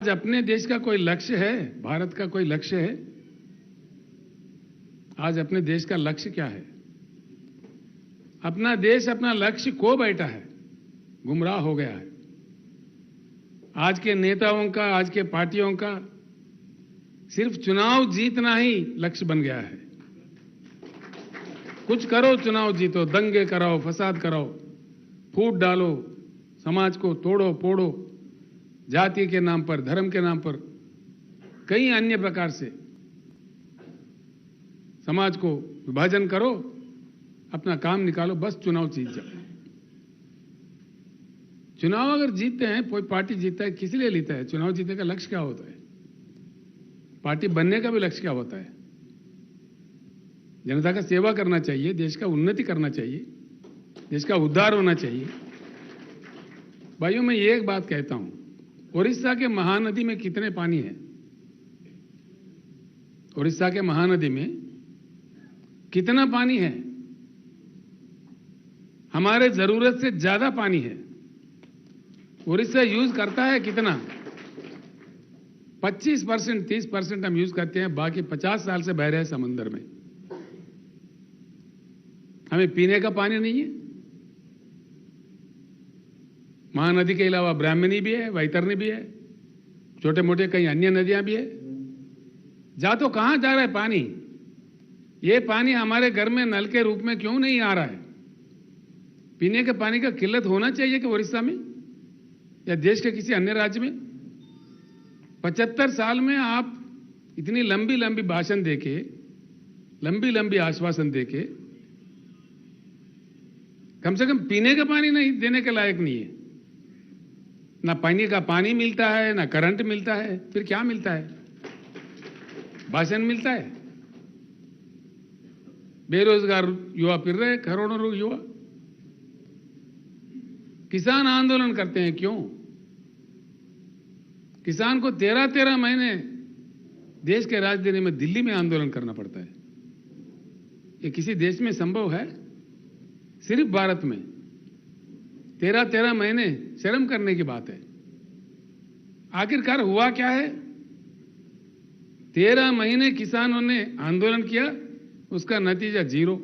आज अपने देश का कोई लक्ष्य है? भारत का कोई लक्ष्य है? आज अपने देश का लक्ष्य क्या है? अपना देश अपना लक्ष्य खो बैठा है, गुमराह हो गया है। आज के नेताओं का, आज के पार्टियों का सिर्फ चुनाव जीतना ही लक्ष्य बन गया है। कुछ करो, चुनाव जीतो, दंगे कराओ, फसाद कराओ, फूट डालो, समाज को तोड़ो फोड़ो, जाति के नाम पर, धर्म के नाम पर, कई अन्य प्रकार से समाज को विभाजन करो, अपना काम निकालो, बस चुनाव जीत जाओ। चुनाव अगर जीतते हैं, कोई पार्टी जीतता है, किस लिए जीतता है? चुनाव जीतने का लक्ष्य क्या होता है? पार्टी बनने का भी लक्ष्य क्या होता है? जनता का सेवा करना चाहिए, देश का उन्नति करना चाहिए, देश का उद्धार होना चाहिए। भाइयों, मैं ये एक बात कहता हूं, उड़ीसा के महानदी में कितने पानी है? उड़ीसा के महानदी में कितना पानी है? हमारे जरूरत से ज्यादा पानी है। उड़ीसा यूज करता है कितना? 25%, 30% हम यूज करते हैं, बाकी 50 साल से बह रहे हैं समंदर में। हमें पीने का पानी नहीं है। महानदी के अलावा ब्राह्मणी भी है, वैतरणी भी है, छोटे मोटे कई अन्य नदियां भी है। जा तो कहां जा रहा है पानी? ये पानी हमारे घर में नल के रूप में क्यों नहीं आ रहा है? पीने के पानी का किल्लत होना चाहिए कि उड़ीसा में या देश के किसी अन्य राज्य में? 75 साल में आप इतनी लंबी लंबी भाषण देके, लंबी लंबी आश्वासन देके, कम से कम पीने का पानी नहीं देने के लायक नहीं है। ना पानी का पानी मिलता है, ना करंट मिलता है, फिर क्या मिलता है? भाषण मिलता है। बेरोजगार युवा फिर रहे, करोड़ों युवा। किसान आंदोलन करते हैं, क्यों? किसान को 13-13 महीने देश के राजधानी में दिल्ली में आंदोलन करना पड़ता है। ये किसी देश में संभव है? सिर्फ भारत में 13-13 महीने शर्म करने की बात है। आखिरकार हुआ क्या है? 13 महीने किसानों ने आंदोलन किया, उसका नतीजा जीरो।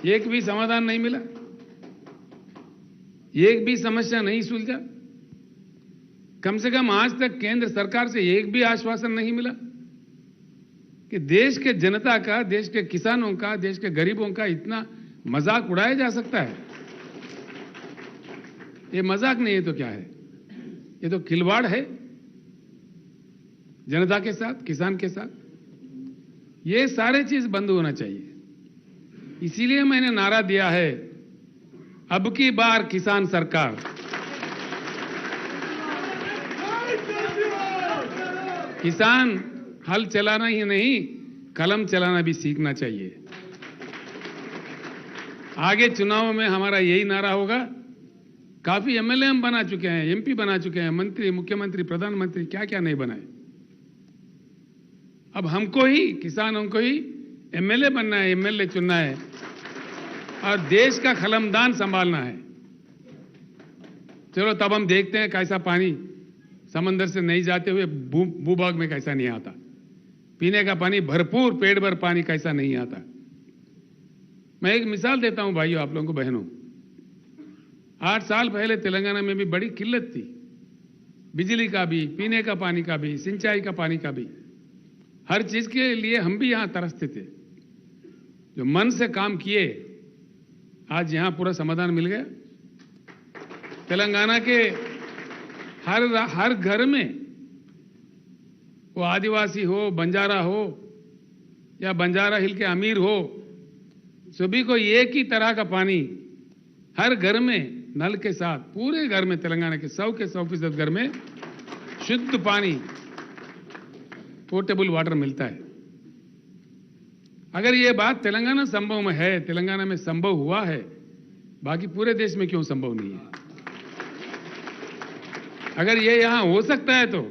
एक भी समाधान नहीं मिला, एक भी समस्या नहीं सुलझा। कम से कम आज तक केंद्र सरकार से एक भी आश्वासन नहीं मिला कि देश के जनता का, देश के किसानों का, देश के गरीबों का इतना मजाक उड़ाया जा सकता है। ये मजाक नहीं है तो क्या है? ये तो खिलवाड़ है जनता के साथ, किसान के साथ। ये सारे चीज बंद होना चाहिए। इसीलिए मैंने नारा दिया है, अब की बार किसान सरकार। किसान हल चलाना ही नहीं, कलम चलाना भी सीखना चाहिए। आगे चुनाव में हमारा यही नारा होगा। काफी एमएलए हम बना चुके हैं, एमपी बना चुके हैं, मंत्री, मुख्यमंत्री, प्रधानमंत्री, क्या क्या नहीं बनाए। अब हमको ही, किसानों को ही एमएलए बनना है, एमएलए चुनना है और देश का कलमदान संभालना है। चलो तब हम देखते हैं कैसा पानी समंदर से नहीं जाते हुए भूभाग में कैसा नहीं आता, पीने का पानी भरपूर, पेट भर पानी कैसा नहीं आता। मैं एक मिसाल देता हूं भाइयों, आप लोगों को, बहनों। 8 साल पहले तेलंगाना में भी बड़ी किल्लत थी, बिजली का भी, पीने का पानी का भी, सिंचाई का पानी का भी। हर चीज के लिए हम भी यहां तरसते थे। जो मन से काम किए, आज यहां पूरा समाधान मिल गया। तेलंगाना के हर घर में, वो आदिवासी हो, बंजारा हो या बंजारा हिल के अमीर हो, सभी को एक ही तरह का पानी हर घर में नल के साथ, पूरे घर में, तेलंगाना के 100 के 100% घर में शुद्ध पानी, पोर्टेबल वाटर मिलता है। अगर ये बात तेलंगाना संभव में है, तेलंगाना में संभव हुआ है, बाकी पूरे देश में क्यों संभव नहीं है? अगर ये यहां हो सकता है तो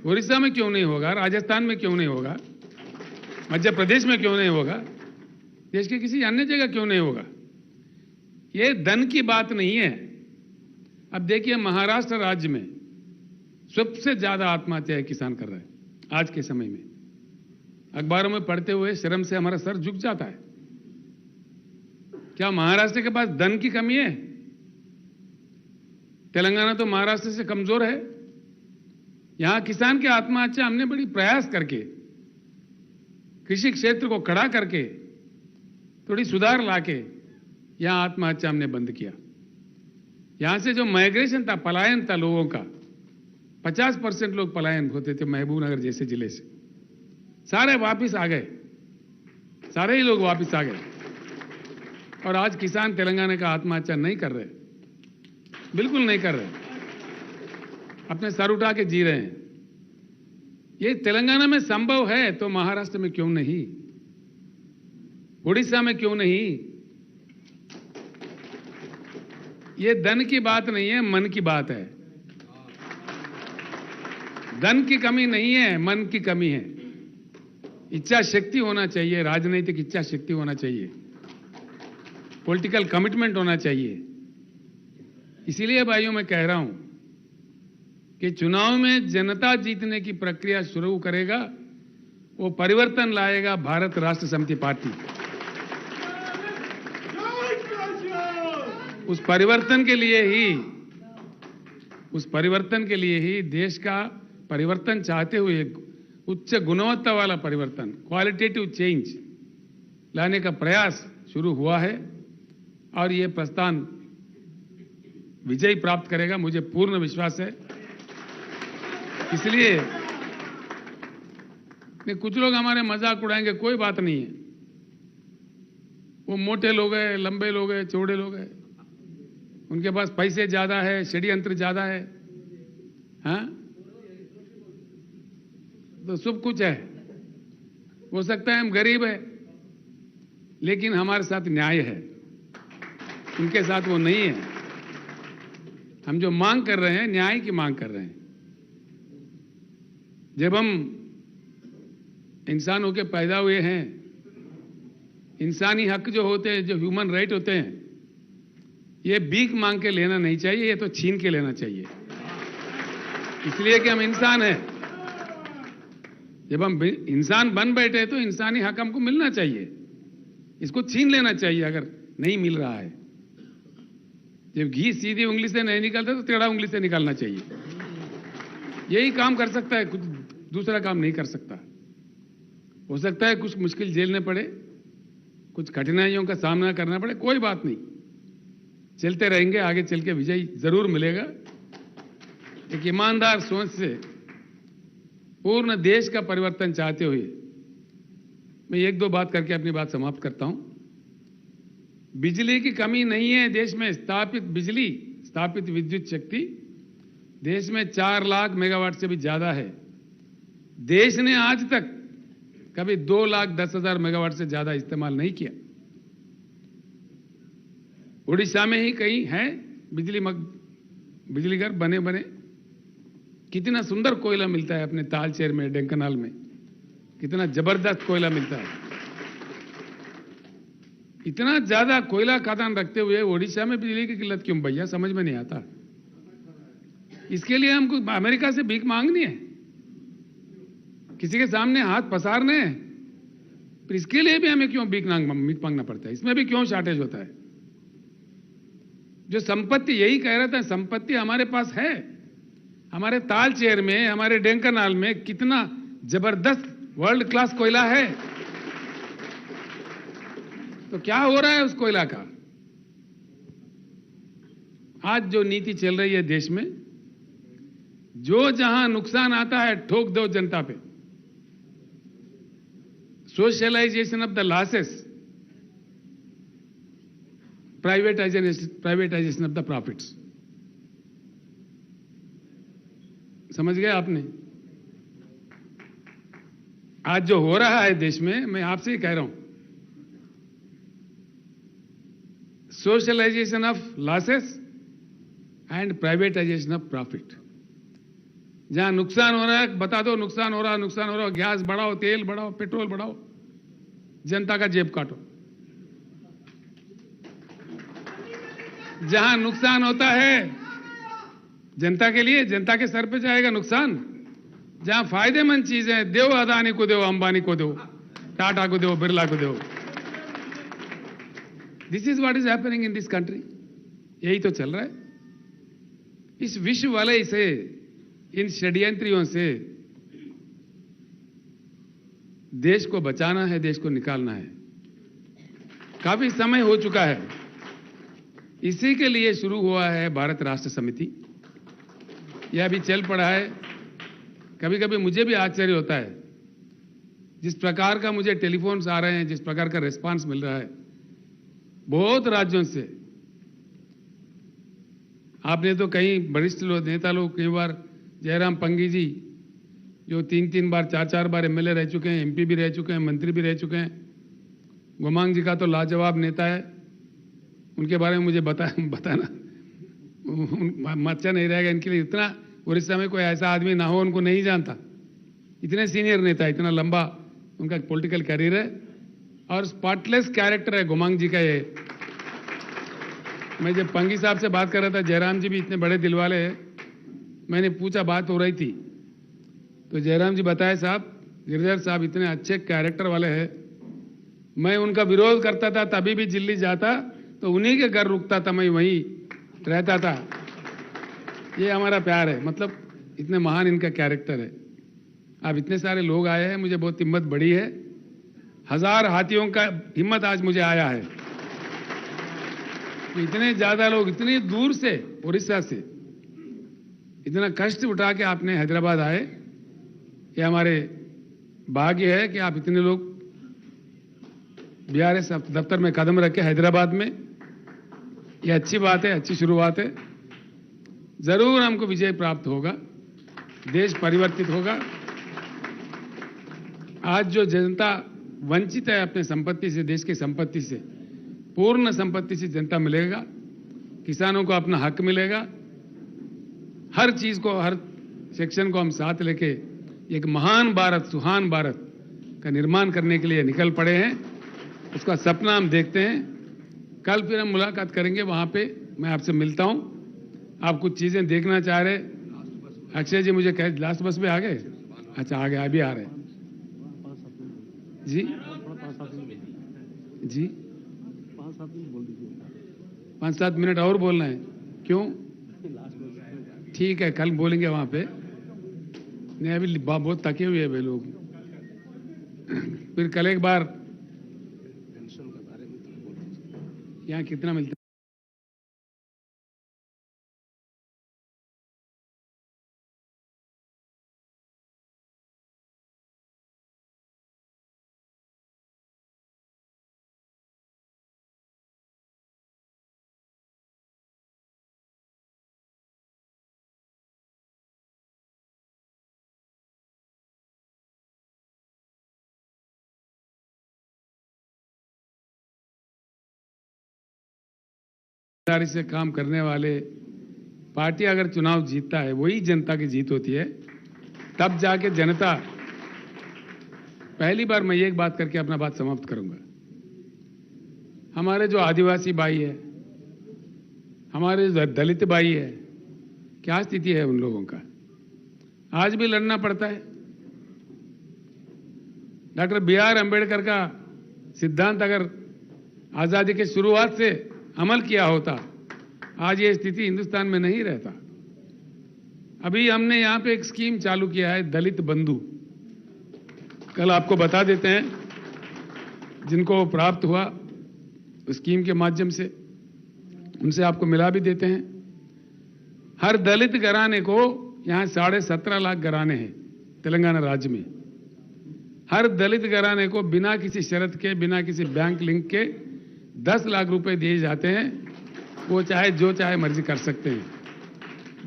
उड़ीसा में क्यों नहीं होगा? राजस्थान में क्यों नहीं होगा? मध्य प्रदेश में क्यों नहीं होगा? देश के किसी अन्य जगह क्यों नहीं होगा? ये धन की बात नहीं है। अब देखिए, महाराष्ट्र राज्य में सबसे ज्यादा आत्महत्या किसान कर रहा है आज के समय में। अखबारों में पढ़ते हुए शर्म से हमारा सर झुक जाता है। क्या महाराष्ट्र के पास धन की कमी है? तेलंगाना तो महाराष्ट्र से कमजोर है। यहां किसान के आत्महत्या हमने बड़ी प्रयास करके कृषि क्षेत्र को खड़ा करके थोड़ी सुधार लाके यहां आत्महत्या हमने बंद किया। यहां से जो माइग्रेशन था, पलायन था लोगों का, 50% लोग पलायन होते थे महबूबनगर जैसे जिले से, सारे वापस आ गए, सारे ही लोग वापस आ गए। और आज किसान तेलंगाना का आत्महत्या नहीं कर रहे, बिल्कुल नहीं कर रहे, अपने सर उठा के जी रहे हैं। ये तेलंगाना में संभव है तो महाराष्ट्र में क्यों नहीं, उड़ीसा में क्यों नहीं? ये धन की बात नहीं है, मन की बात है। धन की कमी नहीं है, मन की कमी है। इच्छा शक्ति होना चाहिए, राजनीतिक इच्छा शक्ति होना चाहिए, पॉलिटिकल कमिटमेंट होना चाहिए। इसीलिए भाइयों मैं कह रहा हूं कि चुनाव में जनता जीतने की प्रक्रिया शुरू करेगा, वो परिवर्तन लाएगा भारत राष्ट्र समिति पार्टी। उस परिवर्तन के लिए ही देश का परिवर्तन चाहते हुए उच्च गुणवत्ता वाला परिवर्तन, क्वालिटेटिव चेंज लाने का प्रयास शुरू हुआ है और ये प्रस्थान विजय प्राप्त करेगा, मुझे पूर्ण विश्वास है। इसलिए कुछ लोग हमारे मजाक उड़ाएंगे, कोई बात नहीं है। वो मोटे लोग हैं, लंबे लोग हैं, चौड़े लोग हैं, उनके पास पैसे ज्यादा है, षड्यंत्र ज्यादा है, हाँ, तो सब कुछ है। हो सकता है हम गरीब है, लेकिन हमारे साथ न्याय है, उनके साथ वो नहीं है। हम जो मांग कर रहे हैं, न्याय की मांग कर रहे हैं। जब हम इंसान होके पैदा हुए हैं, इंसानी हक जो होते हैं, जो ह्यूमन राइट होते हैं, ये भीख मांग के लेना नहीं चाहिए, ये तो छीन के लेना चाहिए। इसलिए कि हम इंसान हैं। जब हम इंसान बन बैठे तो इंसानी हक हमको मिलना चाहिए, इसको छीन लेना चाहिए अगर नहीं मिल रहा है। जब घी सीधी उंगली से नहीं निकलता तो टेढ़ा उंगली से निकालना चाहिए। यही काम कर सकता है, कुछ दूसरा काम नहीं कर सकता। हो सकता है कुछ मुश्किल झेलने पड़े, कुछ कठिनाइयों का सामना करना पड़े, कोई बात नहीं, चलते रहेंगे, आगे चल के विजय जरूर मिलेगा। एक ईमानदार सोच से पूर्ण देश का परिवर्तन चाहते हुए मैं एक दो बात करके अपनी बात समाप्त करता हूं। बिजली की कमी नहीं है देश में। स्थापित विद्युत शक्ति देश में 4 लाख मेगावाट से भी ज्यादा है। देश ने आज तक कभी 2,10,000 मेगावाट से ज्यादा इस्तेमाल नहीं किया। उड़ीसा में ही कहीं है बिजली घर बने। कितना सुंदर कोयला मिलता है अपने तालचेर में, ढेंकनाल में, कितना जबरदस्त कोयला मिलता है। इतना ज्यादा कोयला खदान रखते हुए उड़ीसा में बिजली की किल्लत क्यों भैया, समझ में नहीं आता। इसके लिए हमको अमेरिका से भीख मांगनी है, किसी के सामने हाथ पसारने हैं, फिर इसके लिए भी हमें क्यों भीख मांगना पड़ता है? इसमें भी क्यों शॉर्टेज होता है? जो संपत्ति, यही कह रहा था, संपत्ति हमारे पास है। हमारे तालचेर में, हमारे ढेंकनाल में कितना जबरदस्त वर्ल्ड क्लास कोयला है। तो क्या हो रहा है उस कोयला का? आज जो नीति चल रही है देश में, जो जहां नुकसान आता है ठोक दो जनता पे। Socialization of the losses, privatization of the profits. समझ गए आपने? आज जो हो रहा है देश में, मैं आपसे ही कह रहा हूं, socialization of losses and privatization of profit. जहां नुकसान हो रहा है बता दो, नुकसान हो रहा है, गैस बढ़ाओ, तेल बढ़ाओ, पेट्रोल बढ़ाओ, जनता का जेब काटो। जहां नुकसान होता है जनता के लिए, जनता के सर पे जाएगा नुकसान। जहां फायदेमंद चीजें दो, अदानी को दो, अंबानी को दो, टाटा को दो, बिरला को दो। This is what is happening in this country. यही तो चल रहा है। इस विश्व वलय से, इन षड्यंत्रियों से देश को बचाना है, देश को निकालना है। काफी समय हो चुका है। इसी के लिए शुरू हुआ है भारत राष्ट्र समिति। यह अभी चल पड़ा है। कभी कभी मुझे भी आश्चर्य होता है, जिस प्रकार का मुझे टेलीफोन्स आ रहे हैं, जिस प्रकार का रिस्पांस मिल रहा है बहुत राज्यों से। आपने तो कई वरिष्ठ नेता लोग, कई बार जयराम पंगी जी जो 3-3 बार 4-4 बार एमएलए रह चुके हैं, एमपी भी रह चुके हैं, मंत्री भी रह चुके हैं। गोमांग जी का तो लाजवाब नेता है, उनके बारे में मुझे बताना अच्छा नहीं रहेगा इनके लिए। इतना उड़ीसा में कोई ऐसा आदमी ना हो उनको नहीं जानता। इतने सीनियर नेता, इतना लंबा उनका पॉलिटिकल कैरियर है और स्पॉटलेस कैरेक्टर है गोमांग जी का। ये मैं जब पंगी साहब से बात कर रहा था, जयराम जी भी इतने बड़े दिल वाले हैं, मैंने पूछा, बात हो रही थी तो जयराम जी बताए, साहब गिरधर साहब इतने अच्छे कैरेक्टर वाले हैं, मैं उनका विरोध करता था, तभी भी दिल्ली जाता तो उन्हीं के घर रुकता था, मैं वहीं रहता था। ये हमारा प्यार है। मतलब इतने महान इनका कैरेक्टर है। अब इतने सारे लोग आए हैं, मुझे बहुत हिम्मत बढ़ी है। 1000 हाथियों का हिम्मत आज मुझे आया है। इतने ज्यादा लोग इतनी दूर से, उड़ीसा से इतना कष्ट उठा के आपने हैदराबाद आए, ये हमारे भाग्य है कि आप इतने लोग बीआरएस दफ्तर में कदम रखे हैदराबाद में। ये अच्छी बात है, अच्छी शुरुआत है। जरूर हमको विजय प्राप्त होगा, देश परिवर्तित होगा। आज जो जनता वंचित है अपने संपत्ति से, देश की संपत्ति से, पूर्ण संपत्ति से जनता मिलेगा, किसानों को अपना हक मिलेगा। हर चीज को, हर सेक्शन को हम साथ लेके एक महान भारत, सुहान भारत का निर्माण करने के लिए निकल पड़े हैं। उसका सपना हम देखते हैं। कल फिर हम मुलाकात करेंगे, वहां पे मैं आपसे मिलता हूं। आप कुछ चीजें देखना चाह रहे। अक्षय जी मुझे कह, लास्ट बस में आ गए? अच्छा आ गए, अभी आ रहे हैं जी। जी 5-7 मिनट और बोलना है? क्यों? ठीक है, कल बोलेंगे वहां पे। नहीं अभी बहुत थके हुए हैं वे लोग। फिर कल एक बार यहाँ कितना मिलता है? से काम करने वाले पार्टी अगर चुनाव जीतता है, वही जनता की जीत होती है। तब जाके जनता, पहली बार मैं एक बात करके अपना बात समाप्त करूंगा। हमारे जो आदिवासी भाई है, हमारे जो दलित भाई है, क्या स्थिति है उन लोगों का? आज भी लड़ना पड़ता है। डॉक्टर BR अंबेडकर का सिद्धांत अगर आजादी के शुरुआत से अमल किया होता, आज ये स्थिति हिंदुस्तान में नहीं रहता। अभी हमने यहां पे एक स्कीम चालू किया है, दलित बंधु। कल आपको बता देते हैं, जिनको प्राप्त हुआ उस स्कीम के माध्यम से, उनसे आपको मिला भी देते हैं। हर दलित घराने को, यहां 17.5 लाख घराने हैं तेलंगाना राज्य में। हर दलित घराने को बिना किसी शर्त के, बिना किसी बैंक लिंक के 10 लाख रुपए दिए जाते हैं। वो चाहे जो चाहे मर्जी कर सकते हैं।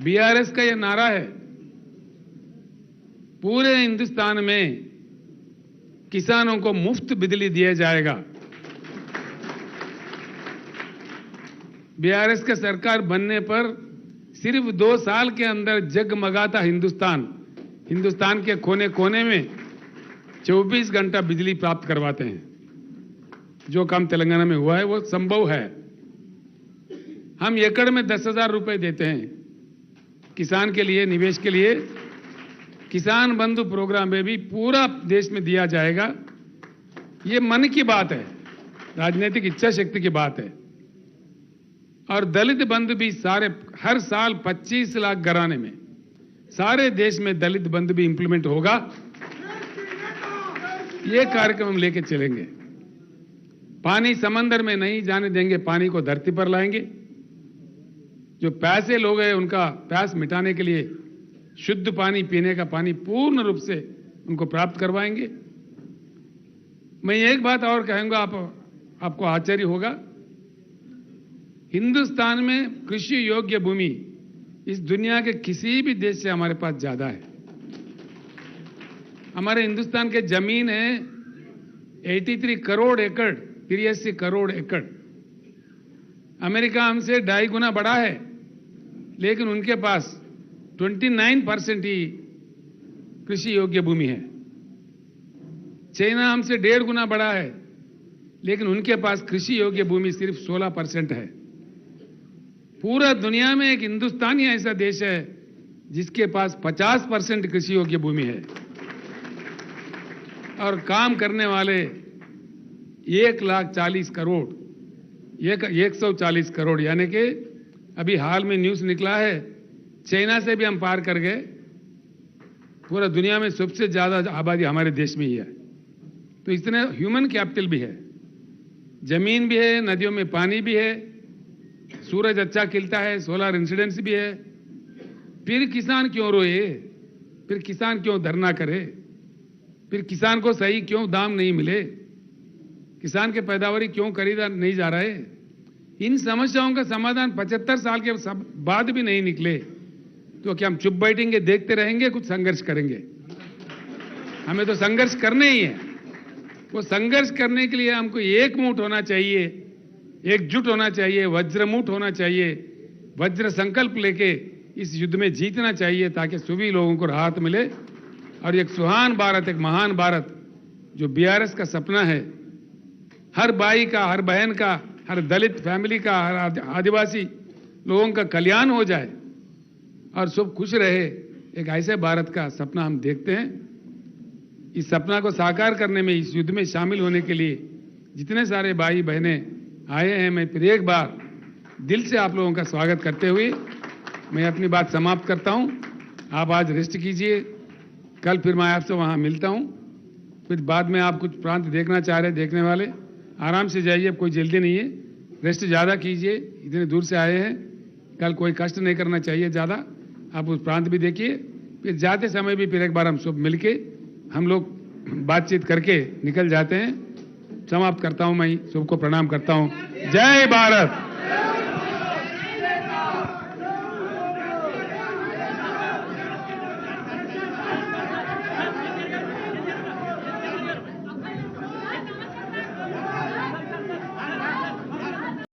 BRS का ये नारा है, पूरे हिंदुस्तान में किसानों को मुफ्त बिजली दिया जाएगा। BRS का सरकार बनने पर सिर्फ 2 साल के अंदर जगमगाता हिंदुस्तान, हिंदुस्तान के कोने कोने में 24 घंटा बिजली प्राप्त करवाते हैं। जो काम तेलंगाना में हुआ है वो संभव है। हम एकड़ में 10,000 रुपए देते हैं। किसान के लिए, निवेश के लिए किसान बंधु प्रोग्राम में भी पूरा देश में दिया जाएगा। ये मन की बात है, राजनीतिक इच्छा शक्ति की बात है। और दलित बंधु भी हर साल 25 लाख घराने में सारे देश में दलित बंधु भी इंप्लीमेंट होगा। ये कार्यक्रम हम लेके चलेंगे। पानी समंदर में नहीं जाने देंगे, पानी को धरती पर लाएंगे। जो प्यासे लोग हैं उनका प्यास मिटाने के लिए शुद्ध पानी, पीने का पानी पूर्ण रूप से उनको प्राप्त करवाएंगे। मैं एक बात और कहूंगा, आपको आश्चर्य होगा, हिंदुस्तान में कृषि योग्य भूमि इस दुनिया के किसी भी देश से हमारे पास ज्यादा है। हमारे हिंदुस्तान के जमीन है 83 करोड़ एकड़, 83 करोड़ एकड़। अमेरिका हमसे 2.5 गुना बड़ा है, लेकिन उनके पास 29% ही कृषि योग्य भूमि है। चाइना हमसे 1.5 गुना बड़ा है, लेकिन उनके पास कृषि योग्य भूमि सिर्फ 16% है। पूरा दुनिया में एक हिंदुस्तान ही ऐसा देश है जिसके पास 50% कृषि योग्य भूमि है। और काम करने वाले 140 करोड़, 140 करोड़, यानी कि अभी हाल में न्यूज़ निकला है, चाइना से भी हम पार कर गए। पूरा दुनिया में सबसे ज्यादा आबादी हमारे देश में ही है। तो इतने ह्यूमन कैपिटल भी है, जमीन भी है, नदियों में पानी भी है, सूरज अच्छा खिलता है, सोलर इंसिडेंस भी है। फिर किसान क्यों रोए? फिर किसान क्यों धरना करे? फिर किसान को सही क्यों दाम नहीं मिले? किसान के पैदावारी क्यों खरीदा नहीं जा रहा है? इन समस्याओं का समाधान 75 साल के बाद भी नहीं निकले तो क्या हम चुप बैठेंगे, देखते रहेंगे? कुछ संघर्ष करेंगे। हमें तो संघर्ष करने ही है। वो संघर्ष करने के लिए हमको एकमुठ होना चाहिए, एकजुट होना चाहिए, वज्रमुठ होना चाहिए, वज्र संकल्प लेके इस युद्ध में जीतना चाहिए, ताकि सभी लोगों को राहत मिले और एक सुहान भारत, एक महान भारत जो बीआरएस का सपना है, हर भाई का, हर बहन का, हर दलित फैमिली का, हर आदिवासी लोगों का कल्याण हो जाए और सब खुश रहे, एक ऐसे भारत का सपना हम देखते हैं। इस सपना को साकार करने में, इस युद्ध में शामिल होने के लिए जितने सारे भाई बहनें आए हैं, मैं फिर एक बार दिल से आप लोगों का स्वागत करते हुए मैं अपनी बात समाप्त करता हूं। आप आज रेस्ट कीजिए, कल फिर मैं आपसे वहां मिलता हूं। फिर बाद में आप कुछ प्रांत देखना चाह रहे, देखने वाले आराम से जाइए, अब कोई जल्दी नहीं है, रेस्ट ज़्यादा कीजिए, इतने दूर से आए हैं, कल कोई कष्ट नहीं करना चाहिए ज़्यादा। आप उस प्रांत भी देखिए, फिर जाते समय भी फिर एक बार हम सब मिलके हम लोग बातचीत करके निकल जाते हैं। समाप्त करता हूं, मैं सबको प्रणाम करता हूं। जय भारत।